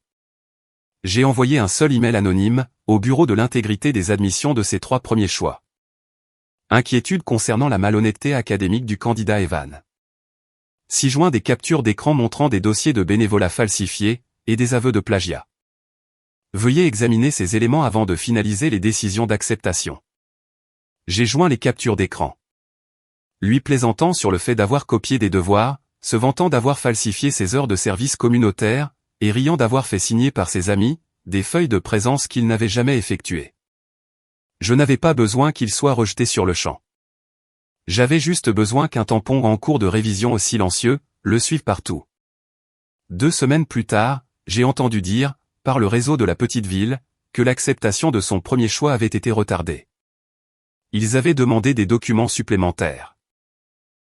J'ai envoyé un seul email anonyme, au bureau de l'intégrité des admissions de ses 3 premiers choix. Inquiétude concernant la malhonnêteté académique du candidat Evan. 6 juin des captures d'écran montrant des dossiers de bénévolat falsifiés, et des aveux de plagiat. Veuillez examiner ces éléments avant de finaliser les décisions d'acceptation. J'ai joint les captures d'écran. Lui plaisantant sur le fait d'avoir copié des devoirs, se vantant d'avoir falsifié ses heures de service communautaire, et riant d'avoir fait signer par ses amis, des feuilles de présence qu'il n'avait jamais effectuées. Je n'avais pas besoin qu'il soit rejeté sur le champ. J'avais juste besoin qu'un tampon en cours de révision au silencieux, le suive partout. 2 semaines plus tard, j'ai entendu dire, par le réseau de la petite ville, que l'acceptation de son premier choix avait été retardée. Ils avaient demandé des documents supplémentaires.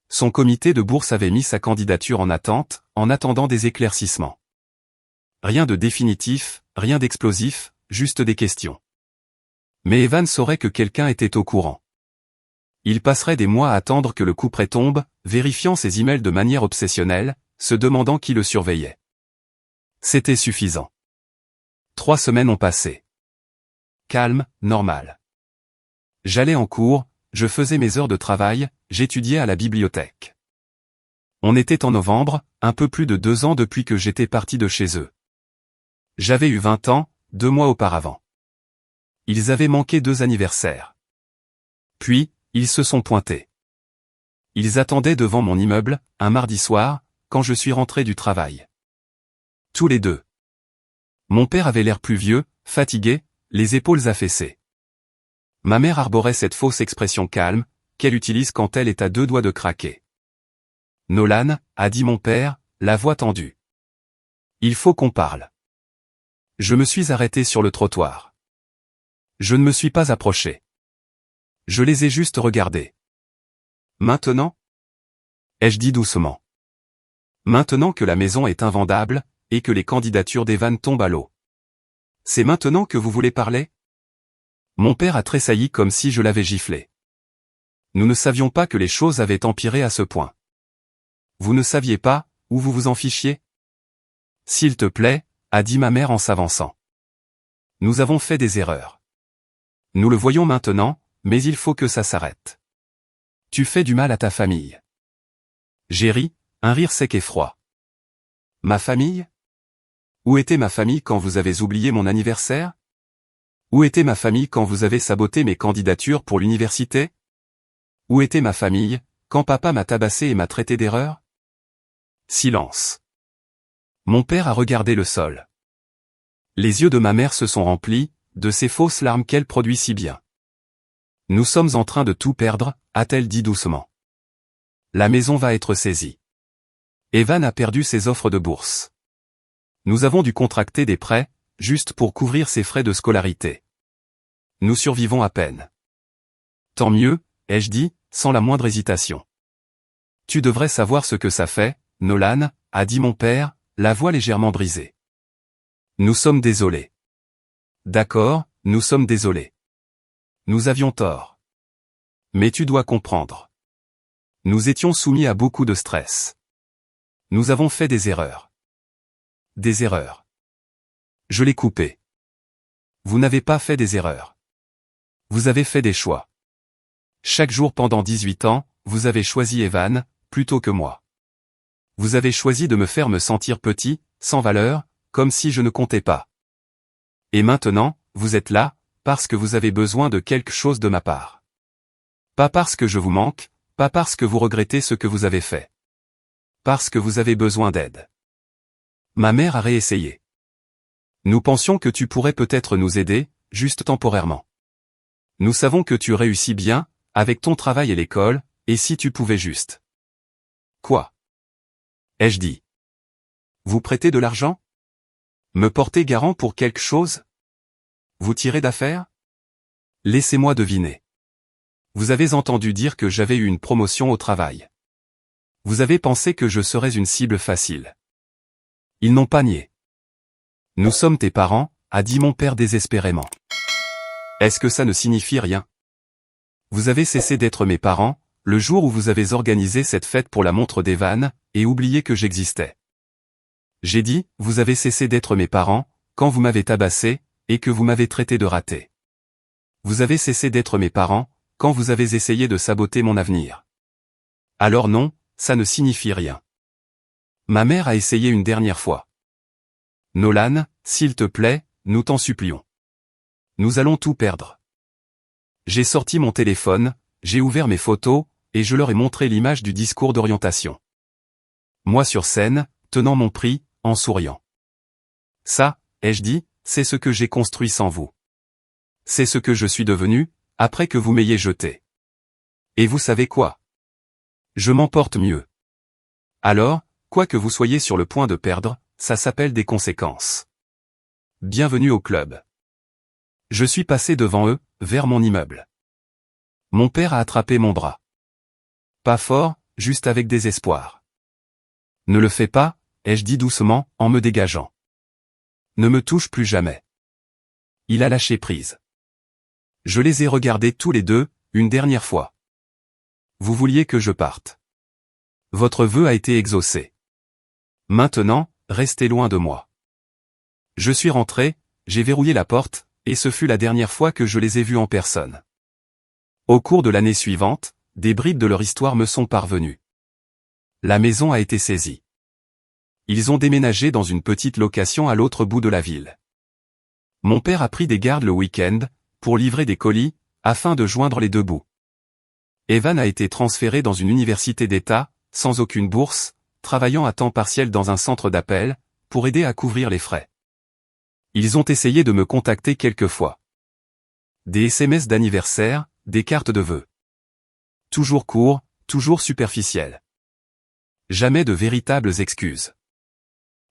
Son comité de bourse avait mis sa candidature en attente, en attendant des éclaircissements. Rien de définitif, rien d'explosif, juste des questions. Mais Evan saurait que quelqu'un était au courant. Il passerait des mois à attendre que le couperet tombe, vérifiant ses emails de manière obsessionnelle, se demandant qui le surveillait. C'était suffisant. 3 semaines ont passé. Calme, normal. J'allais en cours, je faisais mes heures de travail, j'étudiais à la bibliothèque. On était en novembre, un peu plus de 2 ans depuis que j'étais parti de chez eux. J'avais eu 20 ans, 2 mois auparavant. Ils avaient manqué 2 anniversaires. Puis, ils se sont pointés. Ils attendaient devant mon immeuble, un mardi soir, quand je suis rentré du travail. Tous les deux. Mon père avait l'air plus vieux, fatigué, les épaules affaissées. Ma mère arborait cette fausse expression calme, qu'elle utilise quand elle est à 2 doigts de craquer. Nolan, a dit mon père, la voix tendue. Il faut qu'on parle. Je me suis arrêté sur le trottoir. Je ne me suis pas approché. Je les ai juste regardés. Maintenant? Ai-je dit doucement. Maintenant que la maison est invendable, et que les candidatures d'Evan tombent à l'eau. C'est maintenant que vous voulez parler? Mon père a tressailli comme si je l'avais giflé. Nous ne savions pas que les choses avaient empiré à ce point. Vous ne saviez pas, ou vous vous en fichiez? S'il te plaît, a dit ma mère en s'avançant. Nous avons fait des erreurs. Nous le voyons maintenant, mais il faut que ça s'arrête. Tu fais du mal à ta famille. J'ai ri, un rire sec et froid. Ma famille? Où était ma famille quand vous avez oublié mon anniversaire? Où était ma famille quand vous avez saboté mes candidatures pour l'université? Où était ma famille, quand papa m'a tabassé et m'a traité d'erreur? Silence. Mon père a regardé le sol. Les yeux de ma mère se sont remplis, de ces fausses larmes qu'elle produit si bien. Nous sommes en train de tout perdre, a-t-elle dit doucement. La maison va être saisie. Evan a perdu ses offres de bourse. Nous avons dû contracter des prêts, juste pour couvrir ses frais de scolarité. Nous survivons à peine. Tant mieux, ai-je dit, sans la moindre hésitation. Tu devrais savoir ce que ça fait, Nolan, a dit mon père, la voix légèrement brisée. Nous sommes désolés. D'accord, nous sommes désolés. Nous avions tort. Mais tu dois comprendre. Nous étions soumis à beaucoup de stress. Nous avons fait des erreurs. Des erreurs. Je l'ai coupé. Vous n'avez pas fait des erreurs. Vous avez fait des choix. Chaque jour pendant 18 ans, vous avez choisi Evan, plutôt que moi. Vous avez choisi de me faire me sentir petit, sans valeur, comme si je ne comptais pas. Et maintenant, vous êtes là, parce que vous avez besoin de quelque chose de ma part. Pas parce que je vous manque, pas parce que vous regrettez ce que vous avez fait. Parce que vous avez besoin d'aide. Ma mère a réessayé. Nous pensions que tu pourrais peut-être nous aider, juste temporairement. Nous savons que tu réussis bien, avec ton travail et l'école, et si tu pouvais juste. Quoi? Ai-je dit. Vous prêtez de l'argent? Me porter garant pour quelque chose? Vous tirez d'affaire? Laissez-moi deviner. Vous avez entendu dire que j'avais eu une promotion au travail. Vous avez pensé que je serais une cible facile. Ils n'ont pas nié. Nous sommes tes parents, a dit mon père désespérément. Est-ce que ça ne signifie rien? Vous avez cessé d'être mes parents, le jour où vous avez organisé cette fête pour la montre d'Evan, et oublié que j'existais. J'ai dit, vous avez cessé d'être mes parents, quand vous m'avez tabassé, et que vous m'avez traité de raté. Vous avez cessé d'être mes parents, quand vous avez essayé de saboter mon avenir. Alors non, ça ne signifie rien. Ma mère a essayé une dernière fois. Nolan, s'il te plaît, nous t'en supplions. Nous allons tout perdre. J'ai sorti mon téléphone, j'ai ouvert mes photos, et je leur ai montré l'image du discours d'orientation. Moi sur scène, tenant mon prix, en souriant. Ça, ai-je dit, c'est ce que j'ai construit sans vous. C'est ce que je suis devenu, après que vous m'ayez jeté. Et vous savez quoi? Je m'en porte mieux. Alors, quoi que vous soyez sur le point de perdre, ça s'appelle des conséquences. Bienvenue au club. Je suis passé devant eux, vers mon immeuble. Mon père a attrapé mon bras. Pas fort, juste avec désespoir. Ne le fais pas, ai-je dit doucement, en me dégageant. Ne me touche plus jamais. Il a lâché prise. Je les ai regardés tous les deux, une dernière fois. Vous vouliez que je parte. Votre vœu a été exaucé. Maintenant, restez loin de moi. Je suis rentré, j'ai verrouillé la porte, et ce fut la dernière fois que je les ai vus en personne. Au cours de l'année suivante, des bribes de leur histoire me sont parvenues. La maison a été saisie. Ils ont déménagé dans une petite location à l'autre bout de la ville. Mon père a pris des gardes le week-end, pour livrer des colis, afin de joindre les deux bouts. Evan a été transféré dans une université d'État, sans aucune bourse, travaillant à temps partiel dans un centre d'appel, pour aider à couvrir les frais. Ils ont essayé de me contacter quelques fois. Des SMS d'anniversaire, des cartes de vœux. Toujours courts, toujours superficiels. Jamais de véritables excuses.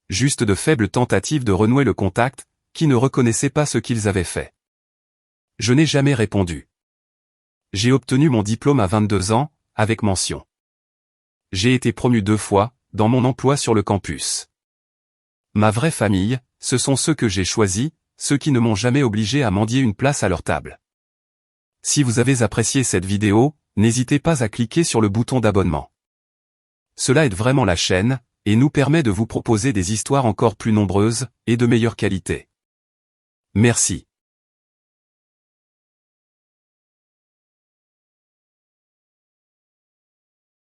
Juste de faibles tentatives de renouer le contact, qui ne reconnaissaient pas ce qu'ils avaient fait. Je n'ai jamais répondu. J'ai obtenu mon diplôme à 22 ans, avec mention. J'ai été promu 2 fois, dans mon emploi sur le campus. Ma vraie famille, ce sont ceux que j'ai choisis, ceux qui ne m'ont jamais obligé à mendier une place à leur table. Si vous avez apprécié cette vidéo, n'hésitez pas à cliquer sur le bouton d'abonnement. Cela aide vraiment la chaîne, et nous permet de vous proposer des histoires encore plus nombreuses, et de meilleure qualité. Merci.